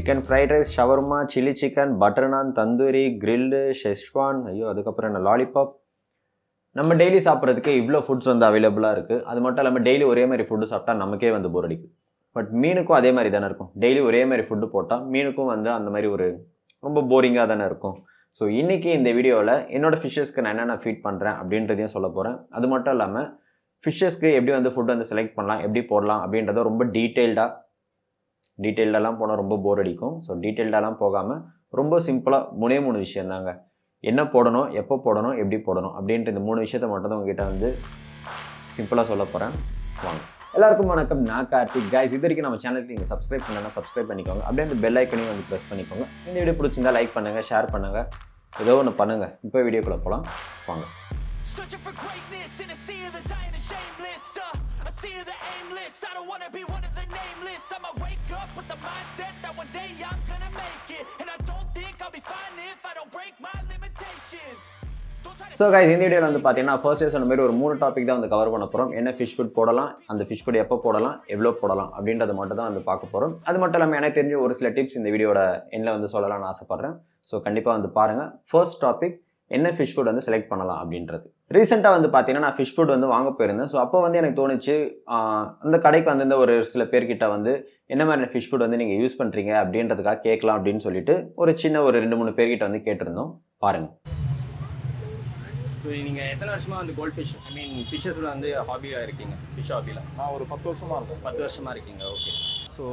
Chicken fried rice, shawarma, chilli chicken, butter நான், tandoori, grilled, schezwan, அதுக்கப்புறம் என்ன லாலிபாப். நம்ம டெய்லி சாப்பிட்றதுக்கு இவ்வளோ ஃபுட்ஸ் வந்து அவைலபிளாக இருக்குது. அது மட்டும் இல்லாமல் டெய்லி ஒரே மாதிரி ஃபுட்டு சாப்பிட்டா நமக்கே வந்து போர் அடிக்குது. பட் மீனுக்கும் அதே மாதிரி தானே இருக்கும். டெய்லி ஒரே மாதிரி ஃபுட்டு போட்டால் மீனுக்கும் வந்து அந்த மாதிரி ஒரு ரொம்ப போரிங்காக தானே இருக்கும். ஸோ இன்றைக்கி இந்த வீடியோவில் என்னோடய ஃபிஷ்ஷஸ்க்கு நான் என்னென்ன ஃபீட் பண்ணுறேன் அப்படின்றதையும் சொல்ல போகிறேன். அது மட்டும் இல்லாமல் ஃபிஷ்ஷஸ்க்கு எப்படி வந்து ஃபுட் வந்து செலக்ட் பண்ணலாம், எப்படி போடலாம் அப்படின்றத ரொம்ப டீட்டெயில்டெல்லாம் போனால் ரொம்ப போர் அடிக்கும். ஸோ டீட்டெயில்டெல்லாம் போகாமல் ரொம்ப சிம்பிளாக 3 விஷயம் தாங்க. என்ன போடணும், எப்போ போடணும், எப்படி போடணும் அப்படின்ற இந்த 3 விஷயத்த மட்டும் தான் உங்ககிட்ட வந்து சிம்பிளாக சொல்ல போகிறேன். வாங்க. எல்லாருக்கும் வணக்கம், நான் கார்த்திக். கைஸ், இது வரைக்கும் நம்ம சேனலுக்கு நீங்கள் சப்ஸ்கிரைப் பண்ணலன்னா சப்ஸ்கிரைப் பண்ணிக்கோங்க. அப்படியே அந்த பெல் ஐக்கனையும் வந்து ப்ரெஸ் பண்ணிக்கோங்க. இந்த வீடியோ பிடிச்சிருந்தா லைக் பண்ணுங்கள், ஷேர் பண்ணுங்கள், ஏதோ ஒன்று பண்ணுங்கள். இப்போ வீடியோக்குள்ளே போகலாம், வாங்க. ஸோ கைஸ், இந்த வீடியோவில் வந்து பார்த்தீங்கன்னா ஃபர்ஸ்ட் சொன்ன மாதிரி ஒரு 3 டாபிக் தான் வந்து கவர் பண்ண போகிறோம். என்ன ஃபிஷ் ஃபுட் போடலாம், அந்த ஃபிஷ் ஃபுட் எப்போ போடலாம், எவ்வளோ போடலாம் அப்படின்றத மட்டும் தான் வந்து பார்க்க போகிறோம். அது மட்டும் இல்லாமல் எனக்கு தெரிஞ்ச ஒரு சில டிப்ஸ் இந்த வீடியோட எண்ணில் வந்து சொல்லலாம்னு ஆசைப்பட்றேன். ஸோ கண்டிப்பாக வந்து பாருங்கள். ஃபர்ஸ்ட் டாபிக், என்ன ஃபிஷ் ஃபுட் வந்து செலக்ட் பண்ணலாம் அப்படின்றது. ரீசெண்டாக வந்து பார்த்தீங்கன்னா நான் ஃபிஷ் ஃபுட் வந்து வாங்க போயிருந்தேன். ஸோ அப்போ வந்து எனக்கு தோணுச்சு, அந்த கடைக்கு வந்து ஒரு சில பேர்கிட்ட வந்து என்ன மாதிரி ஃபிஷ் ஃபுட் வந்து நீங்கள் யூஸ் பண்ணுறீங்க அப்படின்றதுக்காக கேட்கலாம் அப்படின்னு சொல்லிட்டு ஒரு சின்ன ஒரு 2-3 பேர்கிட்ட வந்து கேட்டிருந்தோம். பாருங்கள். ஸோ நீங்கள் எத்தனை வருஷமாக வந்து கோல்ட் ஃபிஷ் ஃபிஷ்ஷஸில் வந்து ஹாபியாக இருக்கீங்க? ஃபிஷ் ஹாபியில் நான் ஒரு 10 வருஷமாக இருக்கும். 10 வருஷமாக இருக்கீங்க. ஓகே. ஸோ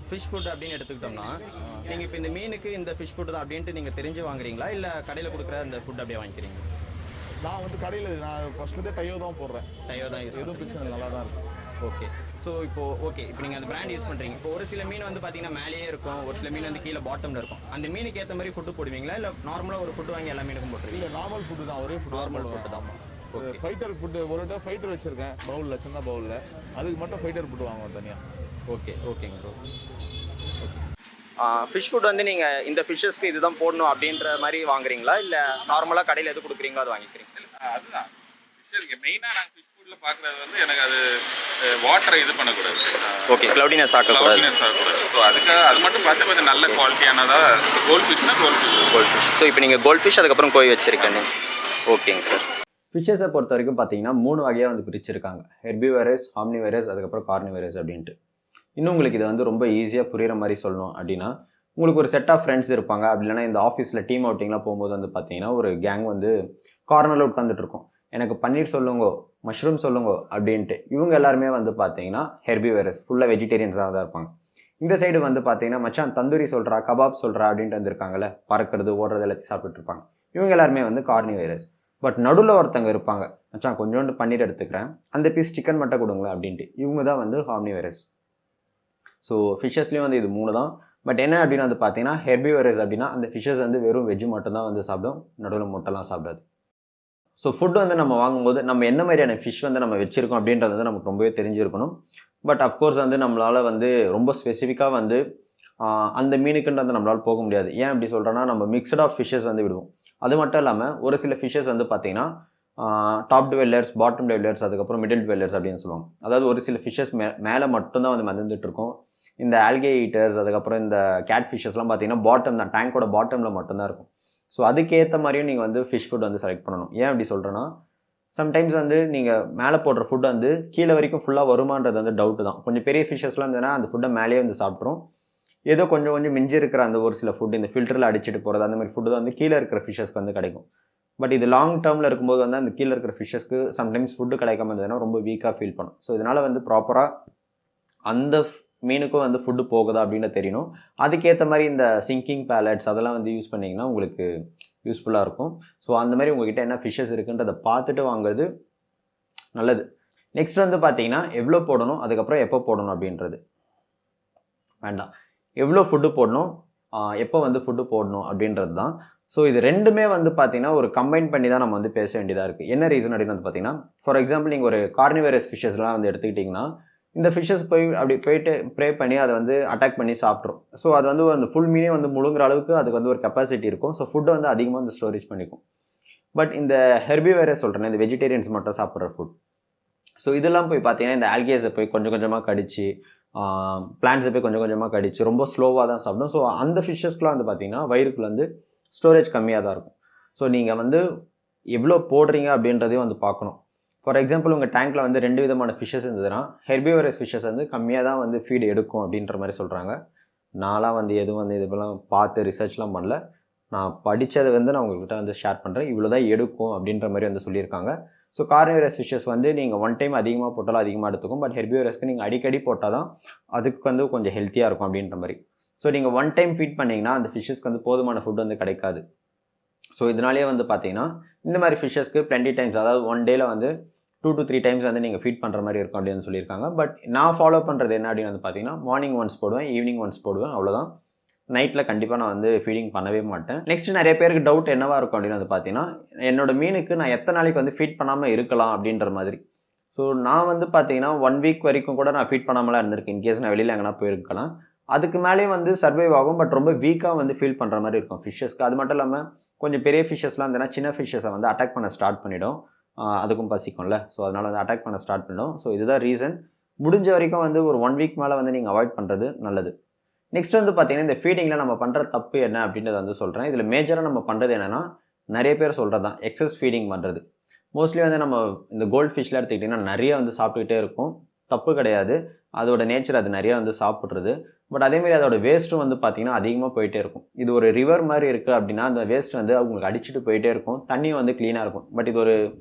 ஃபிஷ் ஃபுட் அப்படின்னு எடுத்துக்கிட்டோம்னா நீங்கள் இப்போ இந்த மீனுக்கு இந்த ஃபிஷ் ஃபுட் தான் அப்படின்ட்டு நீங்கள் தெரிஞ்சு வாங்குறீங்களா, இல்லை கடையில் கொடுக்குற அந்த ஃபுட் அப்படியே வாங்கிக்கிறீங்க? நான் வந்து கடையில் நான் ஃபஸ்ட்டு டையோ தான் போடுறேன். டையோ தான் யூஸ், எதுவும் பிரச்சனை நல்லா தான் இருக்கும். ஓகே. ஸோ இப்போ நீங்கள் அந்த பிராண்ட் யூஸ் பண்ணுறீங்க. இப்போ ஒரு சில மீன் வந்து பார்த்தீங்கன்னா மேலேயே இருக்கும், ஒரு சில மீன் வந்து கீழே பாட்டமில் இருக்கும். அந்த மீனுக்கு ஏற்ற மாதிரி ஃபுட்டு போடுவீங்களா, இல்லை நார்மலாக ஒரு ஃபுட்டு வாங்கி எல்லா மீனுக்கும் போட்டுருவீங்க? இல்லை, நார்மல் ஃபுட்டு தான், ஒரே ஃபுட், நார்மல் ஃபுட்டு தான். ஓகே. ஃபைட்டர் ஃபுட்டு ஒரு டைம் ஃபைட்டர் வச்சுருக்கேன் பவுலில், சின்ன பவுலில். அதுக்கு மட்டும் ஃபைட்டர் ஃபுட்டு வாங்குவோம் தனியாக. ஓகேங்க ப்ரோ. ஃபிஷ் ஃபுட் வந்து நீங்கள் இந்த ஃபிஷ்ஷஸ்க்கு இதுதான் போடணும் அப்படின்ற மாதிரி வாங்குறீங்களா, இல்லை நார்மலாக கடையில் எது கொடுக்குறீங்களோ அது வாங்கிக்கிறீங்க? அதுதான் ஃபிஷ்ஷருக்கு மெயினாக நாங்கள் ஃபிஷ் ஃபுட்டில் பார்க்குறது வந்து எனக்கு அது வாட்டரை இது பண்ணக்கூடாது. ஓகே, க்ளவுடினஸ் ஆகக்கூடாது. ஸோ அதுக்காக அது மட்டும் பார்த்து கொஞ்சம் நல்ல குவாலிட்டியானதாக கோல்ட் ஃபிஷ்னா கோல்ட் ஃபிஷ். ஸோ இப்போ நீங்கள் கோல்ட் ஃபிஷ் அதுக்கப்புறம் கோய் வச்சுருக்கேன்னு. ஓகேங்க சார். ஃபிஷ்ஷஸை பொறுத்த வரைக்கும் பார்த்தீங்கன்னா 3 வகையாக வந்து பிரிச்சிருக்காங்க. ஹெர்பிவரஸ், ஆம்னிவரஸ், அதுக்கப்புறம் கார்னிவரஸ் அப்படின்ட்டு. இன்னும் உங்களுக்கு இதை வந்து ரொம்ப ஈஸியாக புரிகிற மாதிரி சொல்லணும் அப்படின்னா, உங்களுக்கு ஒரு செட் ஆஃப் ஃப்ரெண்ட்ஸ் இருப்பாங்க. அப்படி இல்லைனா இந்த ஆஃபீஸில் டீம் அவுட்டிங்லாம் போகும்போது வந்து பார்த்தீங்கன்னா ஒரு கேங் வந்து கார்னரில் உட்காந்துட்டு இருக்கும். எனக்கு பன்னீர் சொல்லுங்கோ, மஷ்ரூம் சொல்லுங்கோ அப்படின்ட்டு. இவங்க எல்லாருமே வந்து பார்த்தீங்கன்னா ஹெர்பிவரஸ், ஃபுல்லாக வெஜிடேரியன்ஸாக தான் இருப்பாங்க. இந்த சைடு வந்து பார்த்தீங்கன்னா மச்சான் தந்தூரி சொல்கிறா, கபாப் சொல்கிறா அப்படின்ட்டு வந்துருக்காங்கல்ல, பறக்கிறது ஓடுறது எல்லாத்தையும் சாப்பிட்டுட்டு இருப்பாங்க. இவங்க எல்லாருமே வந்து கார்னிவரஸ். பட் நடுவில் ஒருத்தங்க இருப்பாங்க, மச்சான் கொஞ்சோண்டு பன்னீர் எடுத்துக்கிறேன், அந்த பீஸ் சிக்கன் மட்டும் கொடுங்களேன் அப்படின்ட்டு. இவங்க தான் வந்து ஆம்னிவரஸ். ஸோ ஃபிஷ்ஷஸ்லேயும் வந்து இது 3 தான். பட் என்ன அப்படின்னு வந்து பார்த்தீங்கன்னா ஹெர்பிவரஸ் அப்படின்னா அந்த ஃபிஷ்ஷஸ் வந்து வெறும் வெஜ்ஜு மட்டும்தான் வந்து சாப்பிடும், நடுவில் முட்டைலாம் சாப்பிடாது. ஸோ ஃபுட் வந்து நம்ம வாங்கும்போது நம்ம என்ன மாதிரியான ஃபிஷ் வந்து நம்ம வச்சுருக்கோம் அப்படின்றது வந்து நமக்கு ரொம்பவே தெரிஞ்சிருக்கணும். பட் அஃப்கோர்ஸ் வந்து நம்மளால் வந்து ரொம்ப ஸ்பெசிஃபிக்காக வந்து அந்த மீனுக்குன்றது வந்து நம்மளால் போக முடியாது. ஏன் அப்படி சொல்கிறேன்னா, நம்ம மிக்சட் ஆஃப் ஃபிஷ்ஷஸ் வந்து விடுவோம். அது மட்டும் இல்லாமல் ஒரு சில ஃபிஷ்ஷஸ் வந்து பார்த்தீங்கன்னா டாப் டுவெல்லர்ஸ், பாட்டம் டுவெல்லர்ஸ், அதுக்கப்புறம் மிடில் டுவெல்லர்ஸ் அப்படின்னு சொல்லுவாங்க. அதாவது ஒரு சில ஃபிஷ்ஷஸ் மேலே மட்டும்தான் வந்து மிதந்துட்டு இருக்கும். இந்த ஆல்கே ஈட்டர்ஸ், அதுக்கப்புறம் இந்த கேட் ஃபிஷ்ஷஸ்லாம் பார்த்தீங்கன்னா பாட்டம் தான், டேங்கோட பாட்டமில் மட்டும்தான் இருக்கும். ஸோ அதுக்கேற்ற மாதிரியும் நீங்கள் வந்து ஃபிஷ் ஃபுட் வந்து செலக்ட் பண்ணணும். ஏன் அப்படி சொல்கிறேன்னா, சம்டைம்ஸ் வந்து நீங்கள் மேலே போடுற ஃபுட் வந்து கீழே வரைக்கும் ஃபுல்லாக வருமானது வந்து டவுட்டு தான். கொஞ்சம் பெரிய ஃபிஷ்ஷஸ்லாம் இருந்ததுன்னா அந்த ஃபுட்டை மேலேயே வந்து சாப்பிட்ரும். ஏதோ கொஞ்சம் மிஞ்சி இருக்கிற அந்த ஒரு சில ஃபுட் இந்த ஃபில்டரில் அடிச்சுட்டு போகிறது, அந்த மாதிரி ஃபுட்டு தான் வந்து கீழே இருக்கிற ஃபிஷ்ஷஸ்க்கு வந்து கிடைக்கும். பட் இது லாங் டேர்மில் இருக்கும்போது வந்து அந்த கீழே இருக்கிற ஃபிஷ்ஷஸ்க்கு சம்டைம்ஸ் ஃபுட்டு கிடைக்காம இருந்ததுன்னா ரொம்ப வீக்காக ஃபீல் பண்ணும். ஸோ இதனால் வந்து ப்ராப்பராக அந்த மீனுக்கும் வந்து ஃபுட்டு போகுதா அப்படின்னு தெரியணும். அதுக்கேற்ற மாதிரி இந்த சிங்கிங் பேலட்ஸ் அதெல்லாம் வந்து யூஸ் பண்ணிங்கன்னா உங்களுக்கு யூஸ்ஃபுல்லாக இருக்கும். ஸோ அந்த மாதிரி உங்கள்கிட்ட என்ன ஃபிஷ்ஷஸ் இருக்குன்றதை பார்த்துட்டு வாங்குறது நல்லது. நெக்ஸ்ட் வந்து பார்த்தீங்கன்னா எவ்வளோ போடணும், அதுக்கப்புறம் எப்போ போடணும் அப்படின்றது வேண்டாம். எவ்வளோ ஃபுட்டு போடணும், எப்போ வந்து ஃபுட்டு போடணும் அப்படின்றது தான். ஸோ இது ரெண்டுமே வந்து பார்த்தீங்கன்னா ஒரு கம்பைன் பண்ணி தான் நம்ம வந்து பேச வேண்டியதாக இருக்குது. என்ன ரீசன் அப்படின்னு வந்து பார்த்தீங்கன்னா, ஃபார் எக்ஸாம்பிள் நீங்கள் ஒரு கார்னிவரஸ் ஃபிஷ்ஷஸ்லாம் வந்து எடுத்துக்கிட்டிங்கன்னா, இந்த ஃபிஷ்ஷஸ் போயிட்டு ப்ரே பண்ணி அதை வந்து அட்டாக் பண்ணி சாப்பிட்ரும். ஸோ அது வந்து அந்த ஃபுல் மீனே வந்து முழுங்குற அளவுக்கு அதுக்கு வந்து ஒரு கெப்பாசிட்டி இருக்கும். ஸோ ஃபுட்டை வந்து அதிகமாக வந்து ஸ்டோரேஜ் பண்ணிக்கும். பட் இந்த ஹெர்பிவரஸ் சொல்கிறேன், இந்த வெஜிடேரியன்ஸ் மட்டும் சாப்பிட்ற ஃபுட். ஸோ இதெல்லாம் போய் பார்த்தீங்கன்னா இந்த ஆல்கேஸை போய் கொஞ்சம் கொஞ்சமாக கடிச்சு பிளான்ஸை போய் கொஞ்சம் கொஞ்சமாக கடிச்சு ரொம்ப ஸ்லோவாக தான் சாப்பிடும். ஸோ அந்த ஃபிஷ்ஷஸ்க்குலாம் வந்து பார்த்தீங்கன்னா வயிறுக்குள்ள வந்து ஸ்டோரேஜ் கம்மியாக தான் இருக்கும். ஸோ நீங்கள் வந்து எவ்வளோ போடுறீங்க அப்படின்றதையும் வந்து பார்க்கணும். ஃபார் எக்ஸாம்பிள் உங்கள் டேங்க்கில் வந்து 2 விதமான ஃபிஷ்ஷஸ் இருந்ததுன்னா ஹெர்பிவரஸ் ஃபிஷ்ஷஸ் வந்து கம்மியாக தான் வந்து ஃபீடு எடுக்கும் அப்படின்ற மாதிரி சொல்கிறாங்க. நான்லாம் வந்து எதுவும் வந்து இதெல்லாம் பார்த்து ரிசர்ச்லாம் பண்ணல. நான் படித்ததை வந்து நான் உங்கள்கிட்ட வந்து ஷேர் பண்ணுறேன். இவ்வளோ தான் எடுக்கும் அப்படின்ற மாதிரி வந்து சொல்லியிருக்காங்க. ஸோ கார்னிவரஸ் ஃபிஷ்ஷஸ் வந்து நீங்கள் ஒன் டைம் அதிகமாக போட்டாலும் அதிகமாக எடுத்துக்கும். பட் ஹெர்பிவரஸ்க்கு நீங்கள் அடிக்கடி போட்டால் தான் அதுக்கு வந்து கொஞ்சம் ஹெல்த்தியாக இருக்கும் அப்படின்ற மாதிரி. ஸோ நீங்கள் ஒன் டைம் ஃபீட் பண்ணிங்கன்னா அந்த ஃபிஷ்ஷஸ்க்கு வந்து போதுமான ஃபுட் வந்து கிடைக்காது. ஸோ இதனாலேயே வந்து பார்த்தீங்கன்னா இந்த மாதிரி ஃபிஷ்ஷஸ்க்கு plenty டைம்ஸ், அதாவது ஒன் டேயில் வந்து 2 to 3 டைம்ஸ் வந்து நீங்கள் ஃபீட் பண்ணுற மாதிரி இருக்கும் அப்படின்னு சொல்லியிருக்காங்க. பட் நான் ஃபாலோ பண்ணுறது என்ன அப்படின்னு வந்து பார்த்தீங்கன்னா மார்னிங் ஒன்ஸ் போடுவேன், ஈவினிங் ஒன்ஸ் போடுவேன், அவ்வளோதான். நைட்டில் கண்டிப்பாக நான் வந்து ஃபீடிங் பண்ணவே மாட்டேன். நெக்ஸ்ட் நிறைய பேருக்கு டவுட் என்னவா இருக்கும் அப்படின்னு வந்து பார்த்தீங்கன்னா என்னோட மீனுக்கு நான் எத்தனை நாளைக்கு வந்து ஃபீட் பண்ணாமல் இருக்கலாம் அப்படின்ற மாதிரி. ஸோ நான் வந்து பார்த்தீங்கன்னா 1 வீக் வரைக்கும் கூட நான் ஃபீட் பண்ணாமலாம் இருந்திருக்கேன். இன்கேஸ் நான் வெளியில் எங்கன்னா போயிருக்கலாம். அதுக்கு மேலே வந்து சர்வைவ் ஆகும். பட் ரொம்ப வீக்காக வந்து ஃபீல் பண்ணுற மாதிரி இருக்கும் ஃபிஷ்ஷஸ்க்கு. அது மட்டும் இல்லாமல் கொஞ்சம் பெரிய ஃபிஷ்ஷஸ்லாம் இருந்ததுன்னா சின்ன ஃபிஷ்ஷஸை வந்து அட்டாக் பண்ண ஸ்டார்ட் பண்ணிடும். அதுக்கும் பசிக்கும்ல. ஸோ அதனால் வந்து அட்டாக் பண்ண ஸ்டார்ட் பண்ணிடும். ஸோ இதுதான் ரீசன். முடிஞ்ச வரைக்கும் வந்து ஒரு 1 வீக் மேலே வந்து நீங்கள் அவாய்ட் பண்ணுறது நல்லது. நெக்ஸ்ட் வந்து பார்த்தீங்கன்னா இந்த ஃபீடிங்கில் நம்ம பண்ணுற தப்பு என்ன அப்படின்றத வந்து சொல்கிறேன். இதில் மேஜராக நம்ம பண்ணுறது என்னென்னா நிறைய பேர் சொல்கிறது தான் எக்ஸஸ் ஃபீடிங் பண்ணுறது. மோஸ்ட்லி வந்து நம்ம இந்த கோல்ட் ஃபிஷ்லாம் எடுத்துக்கிட்டிங்கன்னா நிறைய வந்து சாப்பிட்டுக்கிட்டே இருக்கும். தப்பு கிடையாது. அதோட நேச்சர் அது நிறைய வந்து சாப்பிட்றது. பட் அதேமாதிரி அதோட வேஸ்ட்டும் வந்து பார்த்தீங்கன்னா அதிகமாக போயிட்டே இருக்கும். இது ஒரு ரிவர் மாதிரி இருக்குது அப்படின்னா அந்த வேஸ்ட் வந்து அவங்களுக்கு அடிச்சுட்டு போயிட்டே இருக்கும். தண்ணியும் வந்து க்ளீனாக இருக்கும். பட் இது ஒரு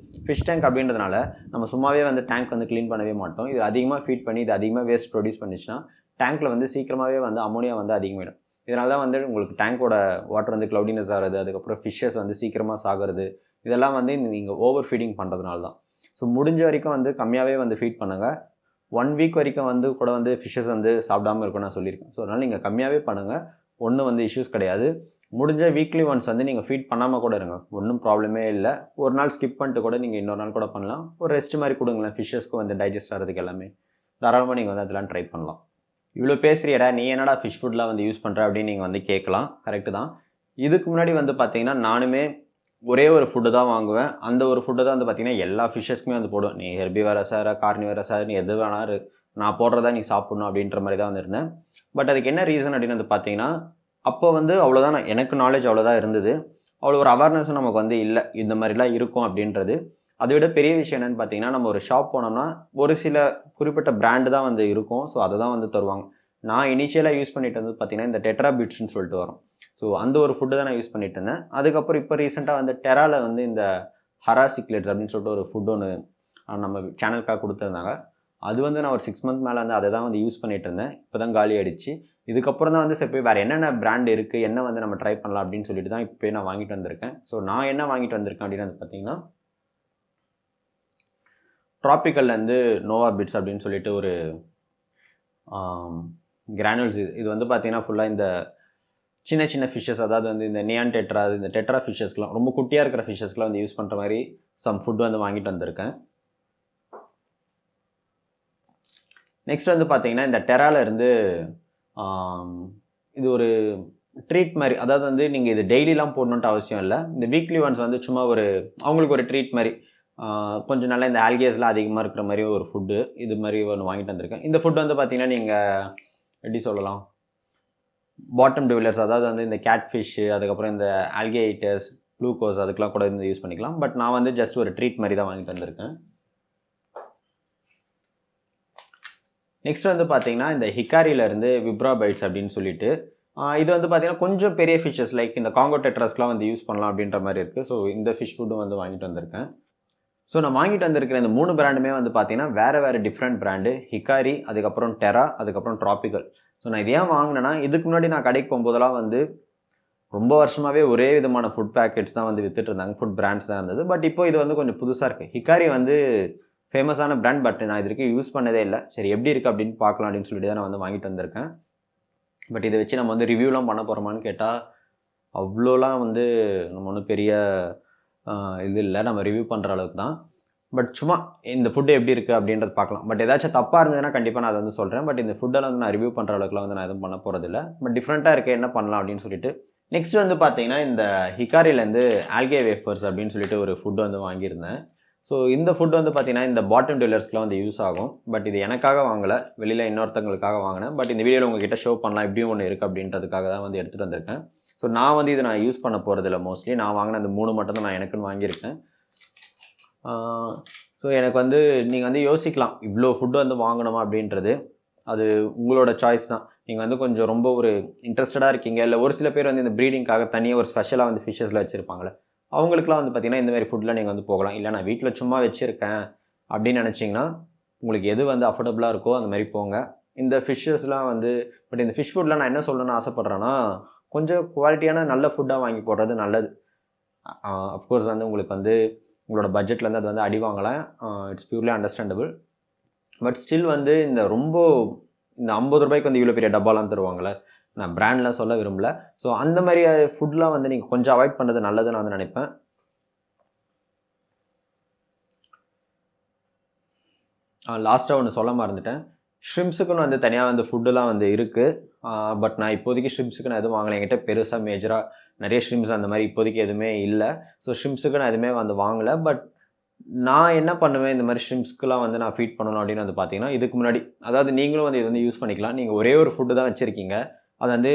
ஃபிஷ் டேங்க் அப்படின்றதுனால நம்ம சும்மாவே வந்து டேங்க் வந்து க்ளீன் பண்ணவே மாட்டோம். இது அதிகமாக ஃபீட் பண்ணி இது அதிகமாக வேஸ்ட் ப்ரொடியூஸ் பண்ணிச்சுன்னா டேங்க்கில் வந்து சீக்கிரமாகவே வந்து அமோனியா வந்து அதிகமாகிடும். இதனால தான் வந்து உங்களுக்கு டேங்க்கோட வாட்டர் வந்து க்ளவுடினஸ் ஆகிறது, அதுக்கப்புறம் ஃபிஷ்ஷஸ் வந்து சீக்கிரமாக சாகிறது. இதெல்லாம் வந்து நீங்கள் ஓவர் ஃபீடிங் பண்ணுறதுனால தான். ஸோ முடிஞ்ச வரைக்கும் வந்து கம்மியாகவே வந்து ஃபீட் பண்ணுங்கள். 1 வீக் வரைக்கும் வந்து கூட வந்து ஃபிஷ்ஷஸ் வந்து சாப்பிடாமல் இருக்கும்னு நான் சொல்லியிருக்கேன். ஸோ அதனால் நீங்கள் கம்மியாகவே பண்ணுங்கள். ஒன்றும் வந்து இஷ்யூஸ் கிடையாது. முடிஞ்ச வீக்லி ஒன்ஸ் வந்து நீங்கள் ஃபீட் பண்ணாமல் கூட இருங்க. ஒன்றும் ப்ராப்ளமே இல்லை. ஒரு நாள் ஸ்கிப் பண்ணிட்டு கூட நீங்கள் இன்னொரு நாள் கூட பண்ணலாம். ஒரு ரெஸ்ட் மாதிரி கொடுங்களேன் ஃபிஷ்ஷஸ்க்கு வந்து டைஜஸ்ட் ஆகிறதுக்கு எல்லாமே. தாராளமாக நீங்கள் வந்து அதெல்லாம் ட்ரை பண்ணலாம். இவ்வளோ பேசுறியடா நீ என்னடா ஃபிஷ் ஃபுட்லாம் வந்து யூஸ் பண்ணுற அப்படின்னு நீங்கள் வந்து கேட்கலாம். கரெக்டு தான். இதுக்கு முன்னாடி வந்து பார்த்தீங்கன்னா நானுமே ஒரே ஒரு ஃபுட்டு தான் வாங்குவேன். அந்த ஒரு ஃபுட்டு தான் வந்து பார்த்தீங்கன்னா எல்லா ஃபிஷ்ஷஸ்க்குமே வந்து போடுவேன். நீ ஹெர்பிவரஸாக கார்னிவரஸாக நீ எது வேணாலும் நான் போடுறதா நீ சாப்பிட்ணும் அப்படின்ற மாதிரி தான் வந்துருந்தேன். பட் அதுக்கு என்ன ரீசன் அப்படின்னு வந்து பார்த்தீங்கன்னா அப்போ வந்து அவ்வளோதான் எனக்கு நாலேஜ் அவ்வளோதான் இருந்தது. அவ்வளோ ஒரு அவேர்னஸும் நமக்கு வந்து இல்லை இந்த மாதிரிலாம் இருக்கும் அப்படின்றது. அதை விட பெரிய விஷயம் என்னென்னு பார்த்தீங்கன்னா நம்ம ஒரு ஷாப் போனோம்னா ஒரு சில குறிப்பிட்ட பிராண்டு தான் வந்து இருக்கும். ஸோ அதை தான் வந்து தருவாங்க. நான் இனிஷியலாக யூஸ் பண்ணிட்டு வந்து பார்த்தீங்கன்னா இந்த டெட்ரா பீட்ஸ்ன்னு சொல்லிட்டு வரும். ஸோ அந்த ஒரு ஃபுட்டு தான் நான் யூஸ் பண்ணிட்டு இருந்தேன். அதுக்கப்புறம் இப்போ ரீசெண்டாக வந்து டெராவில் வந்து இந்த ஹராசிக்லெட்ஸ் அப்படின்னு சொல்லிட்டு ஒரு ஃபுட் ஒன்று நம்ம சேனலுக்காக கொடுத்துருந்தாங்க. அது வந்து நான் ஒரு 6 மந்த் மேலே வந்து அதை தான் வந்து யூஸ் பண்ணிட்டு இருந்தேன். இப்போ தான் காலி ஆகிடுச்சு. இதுக்கப்புறம் தான் வந்து சரி போய் வேறு என்னென்ன பிராண்ட் இருக்குது என்ன வந்து நம்ம ட்ரை பண்ணலாம் அப்படின்னு சொல்லிட்டு தான் இப்போ நான் வாங்கிட்டு வந்திருக்கேன். ஸோ நான் என்ன வாங்கிட்டு வந்திருக்கேன் அப்படின்னு வந்து பார்த்தீங்கன்னா ட்ராபிக்கல்லேருந்து நோவா பிட்ஸ் அப்படின்னு சொல்லிட்டு ஒரு கிரானுவல்ஸ். இது வந்து பார்த்தீங்கன்னா ஃபுல்லாக இந்த சின்ன சின்ன ஃபிஷ்ஷஸ், அதாவது வந்து இந்த நியான் டெட்ரா, இந்த டெட்ரா ஃபிஷ்ஷஸ்க்குலாம் ரொம்ப குட்டியாக இருக்கிற ஃபிஷ்ஷஸ்க்குலாம் வந்து யூஸ் பண்ணுற மாதிரி சம் ஃபுட் வந்து வாங்கிட்டு வந்திருக்கேன். நெக்ஸ்ட் வந்து பார்த்தீங்கன்னா இந்த டெரால இருந்து இது ஒரு ட்ரீட் மாதிரி, அதாவது வந்து நீங்கள் இது டெய்லிலாம் போடணுன்ட்டு அவசியம் இல்லை. இந்த வீக்லி ஒன்ஸ் வந்து சும்மா ஒரு அவங்களுக்கு ஒரு ட்ரீட் மாதிரி கொஞ்சம் நல்லா இந்த ஆல்கேஸ்லாம் அதிகமாக இருக்கிற மாதிரி ஒரு ஃபுட்டு இது மாதிரி ஒன்று வாங்கிட்டு வந்திருக்கேன். இந்த ஃபுட் வந்து பார்த்தீங்கன்னா நீங்கள் எப்படி சொல்லலாம், பாட்டம் டிவிலர்ஸ், அதாவது வந்து இந்த கேட் ஃபிஷ்ஷு, அதுக்கப்புறம் இந்த ஆல்கேட்டர்ஸ், ப்ளூகோஸ் அதுக்கெலாம் கூட வந்து யூஸ் பண்ணிக்கலாம். பட் நான் வந்து ஜஸ்ட் ஒரு ட்ரீட் மாதிரி தான் வாங்கிட்டு வந்திருக்கேன். நெக்ஸ்ட் வந்து பார்த்தீங்கன்னா இந்த ஹிக்காரியிலேருந்து விப்ரா பைட்ஸ் அப்படின்னு சொல்லிட்டு இது வந்து பார்த்தீங்கன்னா கொஞ்சம் பெரிய ஃபிஷ்ஷஸ் லைக் இந்த காங்கோ டெட்ராஸ்க்குலாம் வந்து யூஸ் பண்ணலாம் அப்படின்ற மாதிரி இருக்குது. ஸோ இந்த ஃபிஷ் ஃபுட்டும் வந்து வாங்கிட்டு வந்திருக்கேன். ஸோ நான் வாங்கிட்டு வந்திருக்கிற இந்த 3 பிராண்டுமே வந்து பார்த்தீங்கன்னா வேறு டிஃப்ரெண்ட் பிராண்டு. ஹிக்காரி, அதுக்கப்புறம் டெரா, அதுக்கப்புறம் ட்ராபிக்கல். ஸோ நான் இது ஏன் வாங்கினேன்னா இதுக்கு முன்னாடி நான் கடைக்கு போகும்போதெல்லாம் வந்து ரொம்ப வருஷமாகவே ஒரே விதமான ஃபுட் பேக்கெட்ஸ் தான் வந்து வித்துட்டு இருந்தாங்க, ஃபுட் பிராண்ட்ஸ் தான் இருந்தது. பட் இப்போ இது வந்து கொஞ்சம் புதுசாக இருக்குது. ஹிக்காரி வந்து ஃபேமஸான பிராண்ட், பட் நான் இதுக்கு யூஸ் பண்ணதே இல்லை. சரி எப்படி இருக்குது அப்படின்னு பார்க்கலாம் அப்படின்னு சொல்லிட்டு தான் நான் வந்து வாங்கிட்டு வந்திருக்கேன். பட் இதை வச்சு நம்ம வந்து ரிவ்யூலாம் பண்ண போகிறோமான்னு கேட்டால் அவ்வளோலாம் வந்து நம்ம ஒன்றும் பெரிய இது இல்லை, நம்ம ரிவ்யூ பண்ணுற அளவுக்கு தான். பட் சும்மா இந்த ஃபுட்டு எப்படி இருக்குது அப்படின்றது பார்க்கலாம். பட் ஏதாச்சும் தப்பாக இருந்ததுன்னா கண்டிப்பாக நான் அதை வந்து சொல்கிறேன். பட் இந்த ஃபுட்டெல்லாம் வந்து நான் ரிவ்யூ பண்ணுற அளவுக்குலாம் வந்து நான் எதுவும் பண்ண போகிறதில்ல. பட் டிஃப்ரெண்ட்டாக இருக்குது என்ன பண்ணலாம் அப்படின்னு சொல்லிட்டு. நெக்ஸ்ட் வந்து பார்த்தீங்கன்னா இந்த ஹிக்காரிலேருந்து ஆல்கே வேஃபர்ஸ் அப்படின்னு சொல்லிட்டு ஒரு ஃபுட்டு வந்து வாங்கியிருந்தேன். ஸோ இந்த ஃபுட் வந்து பார்த்தீங்கன்னா இந்த பாட்டம் டெய்லர்ஸ்க்குலாம் வந்து யூஸ் ஆகும். பட் இது எனக்காக வாங்கலை, வெளியில் இன்னொருத்தங்களுக்காக வாங்கினேன். பட் இந்த வீடியோவில் உங்ககிட்ட ஷோ பண்ணலாம் இப்படியும் ஒன்று இருக்குது அப்படின்றதுக்காக தான் வந்து எடுத்துகிட்டு வந்திருக்கேன். ஸோ நான் வந்து இதை நான் யூஸ் பண்ண போகிறதில்ல. மோஸ்ட்லி நான் வாங்கின அந்த 3 மட்டும் தான் நான் எனக்குன்னு வாங்கியிருக்கேன். ஸோ எனக்கு வந்து நீங்கள் வந்து யோசிக்கலாம் இவ்வளோ ஃபுட்டு வந்து வாங்கணுமா அப்படின்றது. அது உங்களோட சாய்ஸ் தான். நீங்கள் வந்து கொஞ்சம் ரொம்ப ஒரு இன்ட்ரெஸ்டடாக இருக்கீங்க, இல்லை ஒரு சில பேர் வந்து இந்த ப்ரீடிங்காக தனியாக ஒரு ஸ்பெஷலாக வந்து ஃபிஷ்ஷஸில் வச்சுருப்பாங்களே, அவங்களுக்குலாம் வந்து பார்த்திங்கன்னா இந்த மாதிரி ஃபுட்டில் நீங்கள் வந்து போகலாம். இல்லை நான் வீட்டில் சும்மா வச்சுருக்கேன் அப்படின்னு நினச்சிங்கன்னா உங்களுக்கு எது வந்து அஃபோர்டபுளாக இருக்கோ அந்த மாதிரி போங்க. இந்த ஃபிஷ்ஷஸ்லாம் வந்து பட் இந்த ஃபிஷ் ஃபுட்டில் நான் என்ன சொல்லணும்னு ஆசைப்பட்றேன்னா, கொஞ்சம் குவாலிட்டியான நல்ல ஃபுட்டாக வாங்கி போடுறது நல்லது. அஃப்கோர்ஸ் வந்து உங்களுக்கு வந்து உங்களோட பட்ஜெட்லேருந்து அது வந்து அடி வாங்கலாம். It's purely understandable. But still வந்து இந்த ரொம்ப இந்த 50 ரூபாய்க்கு வந்து இவ்வளோ பெரிய டப்பாலாம் தருவாங்களே, நான் பிராண்ட்லாம் சொல்ல விரும்பல. ஸோ அந்த மாதிரி ஃபுட்லாம் வந்து நீங்கள் கொஞ்சம் அவாய்ட் பண்ணுறது நல்லதுன்னு நான் வந்து நினைப்பேன். லாஸ்ட்டாக ஒன்று சொல்ல மறந்துட்டேன். ஷ்ரிம்ஸுக்குன்னு வந்து தனியாக வந்து ஃபுட்டுலாம் வந்து இருக்குது. பட் நான் இப்போதைக்கு ஷ்ரிம்ஸுக்கு நான் எதுவும் வாங்கலை. என்கிட்ட பெருசாக மேஜராக நிறைய ஷ்ரிம்ஸ் அந்த மாதிரி இப்போதைக்கு எதுவுமே இல்லை. ஸோ ஷ்ரிம்ஸுக்கு நான் எதுவுமே வந்து வாங்கலை. பட் நான் என்ன பண்ணுவேன், இந்த மாதிரி ஷ்ரிம்ஸ்க்குலாம் வந்து நான் ஃபீட் பண்ணணும் அப்படின்னு வந்து பார்த்தீங்கன்னா, இதுக்கு முன்னாடி அதாவது நீங்களும் வந்து இது வந்து யூஸ் பண்ணிக்கலாம். நீங்கள் ஒரே ஒரு ஃபுட்டு தான் வச்சுருக்கீங்க. அது வந்து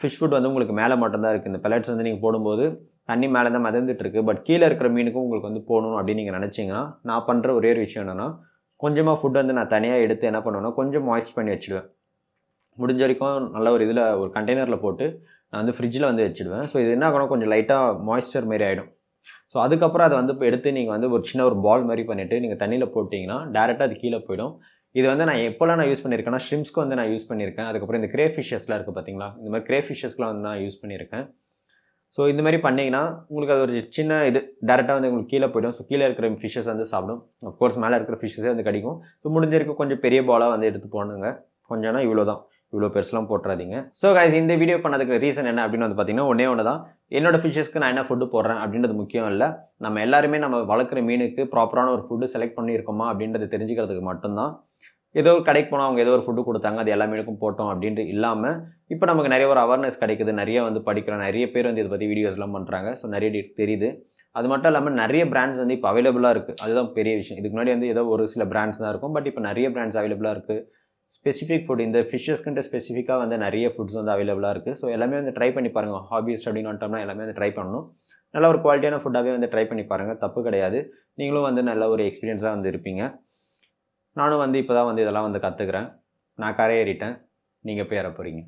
ஃபிஷ் ஃபுட் வந்து உங்களுக்கு மேலே மட்டும்தான் இருக்குது. இந்த பெலட்ஸ் வந்து நீங்கள் போடும்போது தண்ணி மேலே தான் மிதந்துட்டுருக்கு. பட் கீழே இருக்கிற மீனுக்கும் உங்களுக்கு வந்து போடணும் அப்படின்னு நீங்கள் நினச்சிங்கன்னா, நான் பண்ணுற ஒரே ஒரு விஷயம் என்னென்னா, கொஞ்சமாக ஃபுட் வந்து நான் தனியாக எடுத்து என்ன பண்ணுவேன்னா, கொஞ்சம் மாய்ஸ்ட் பண்ணி வச்சுடுவேன். முடிஞ்ச வரைக்கும் நல்ல ஒரு இதில் ஒரு கண்டெய்னரில் போட்டு நான் வந்து ஃப்ரிட்ஜில் வந்து வச்சுடுவேன். ஸோ இது என்ன ஆகணும், கொஞ்சம் லைட்டாக மாய்ஸ்சர் மாரி ஆகிடும். ஸோ அதுக்கப்புறம் அதை வந்து இப்போ எடுத்து நீங்கள் வந்து ஒரு சின்ன ஒரு பால் மாதிரி பண்ணிவிட்டு நீங்கள் தண்ணியில் போட்டிங்கன்னா டேரெக்டாக அது கீழே போயிடும். இது வந்து நான் எப்போல்லாம் நான் யூஸ் பண்ணியிருக்கேன்னா, ஷ்ரிம்ஸ்க்கு வந்து நான் யூஸ் பண்ணியிருக்கேன். அதுக்கப்புறம் இந்த கிரே ஃபிஷ்ஷஸ்லாம் இருக்குது பார்த்தீங்களா, இந்த மாதிரி கிரே ஃபிஷ்ஷஸ்க்குலாம் வந்து நான் யூஸ் பண்ணியிருக்கேன். ஸோ இந்த மாதிரி பண்ணிங்கன்னா உங்களுக்கு அது ஒரு சின்ன இது டேரெக்டாக வந்து உங்களுக்கு கீழே போய்டும். ஸோ கீழே இருக்கிற ஃபிஷ்ஷஸ் வந்து சாப்பிடும். அஃப்கோர்ஸ் மேலே இருக்கிற ஃபிஷ்ஷஸே வந்து கிடைக்கும். ஸோ முடிஞ்ச வரைக்கும் கொஞ்சம் பெரிய பாலாக வந்து எடுத்து போடுங்க. கொஞ்சம்னா இவ்வளோ தான், இவ்வளோ பெருசுலாம் போட்டுறாதீங்க. ஸோ கைஸ், இந்த வீடியோ பண்ணதுக்கு ரீசன் என்ன அப்படின்னு வந்து பார்த்தீங்கன்னா, ஒன்று தான், என்னோட ஃபிஷ்ஷஸ்க்கு நான் என்ன ஃபுட்டு போடுறேன் அப்படின்றது முக்கியம் இல்லை. நம்ம எல்லாருமே நம்ம வளர்க்குற மீனுக்கு ப்ராப்பரான ஒரு ஃபுட்டு செலக்ட் பண்ணியிருக்கோமா அப்படின்றது தெரிஞ்சுக்கிறதுக்கு மட்டும்தான். ஏதோ ஒரு கடைக்கு போனால் அவங்க ஏதோ ஒரு ஃபுட்டு கொடுத்தாங்க, அது எல்லா மீனுக்கும் போட்டோம் அப்படின்ட்டு இல்லாமல், இப்போ நமக்கு நிறைய ஒரு அவேர்னஸ் கிடைக்குது. நிறைய வந்து படிக்கிறோம், நிறைய பேர் வந்து இதை பற்றி வீடியோஸ்லாம் பண்ணுறாங்க. ஸோ நிறைய தெரியுது. அது மட்டும் இல்லாமல் நிறைய பிராண்ட்ஸ் வந்து இப்போ அவைலபிளாக இருக்குது. அதுதான் பெரிய விஷயம். இதுக்கு முன்னாடி வந்து ஏதோ ஒரு சில பிராண்ட்ஸ் தான் இருக்கும். பட் இப்போ நிறைய பிராண்ட்ஸ் அவைலபிளாக இருக்குது. ஸ்பெசிஃபிக் ஃபுட் இந்த ஃபிஷ்ஷஸ்க்குன்ட்டு ஸ்பெசிஃபிக்காக வந்து நிறைய ஃபுட்ஸ் வந்து அவைலபிளாக இருக்குது. ஸோ எல்லாமே வந்து ட்ரை பண்ணி பாருங்கள். ஹாபிஸ்ட் அப்படின்னு வந்துட்டோம்னா எல்லாமே வந்து ட்ரை பண்ணணும். நல்ல ஒரு குவாலிட்டியான ஃபுட்டாகவே வந்து ட்ரை பண்ணி பாருங்கள், தப்பு கிடையாது. நீங்களும் வந்து நல்ல ஒரு எக்ஸ்பீரியன்ஸாக வந்து இருப்பீங்க. நானும் வந்து இப்போ தான் வந்து இதெல்லாம் வந்து கற்றுக்குறேன். நான் கரையேறிட்டேன், நீங்கள் போய் ஏற போகிறீங்க.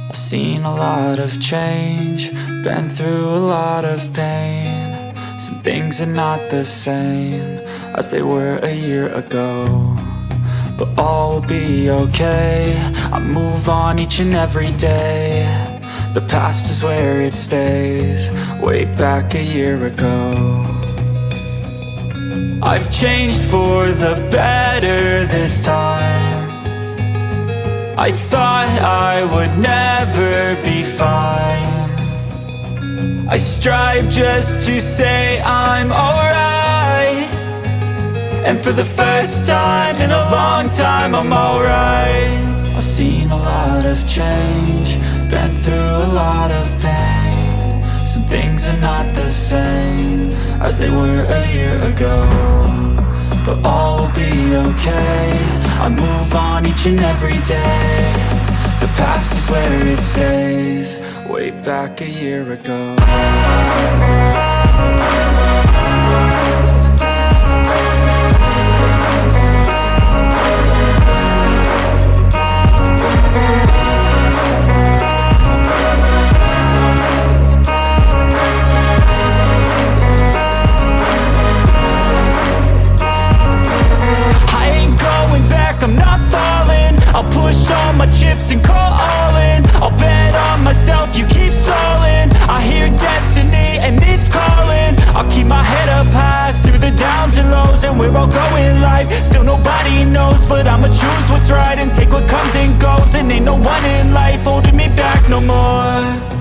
I've seen a lot of change, been through a lot of pain. Some things are not the same as they were a year ago, but all will be okay. I move on each and every day. The past is where it stays, way back a year ago. I've changed for the better this time. I thought I would never be fine. I strive just to say I'm alright, and for the first time in a long time I'm alright. I've seen a lot of change, been through a lot of pain. Some things are not the same as they were a year ago, but all will be okay. I move on each and every day. The past is where it stays, way back a year ago. I'm not falling. I'll push all my chips and call all in. I'll bet on myself, you keep stalling. I hear destiny and it's calling. I'll keep my head up high through the downs and lows, and where I'll go in life still nobody knows, but I'ma choose what's right and take what comes and goes, and ain't no one in life holding me back no more.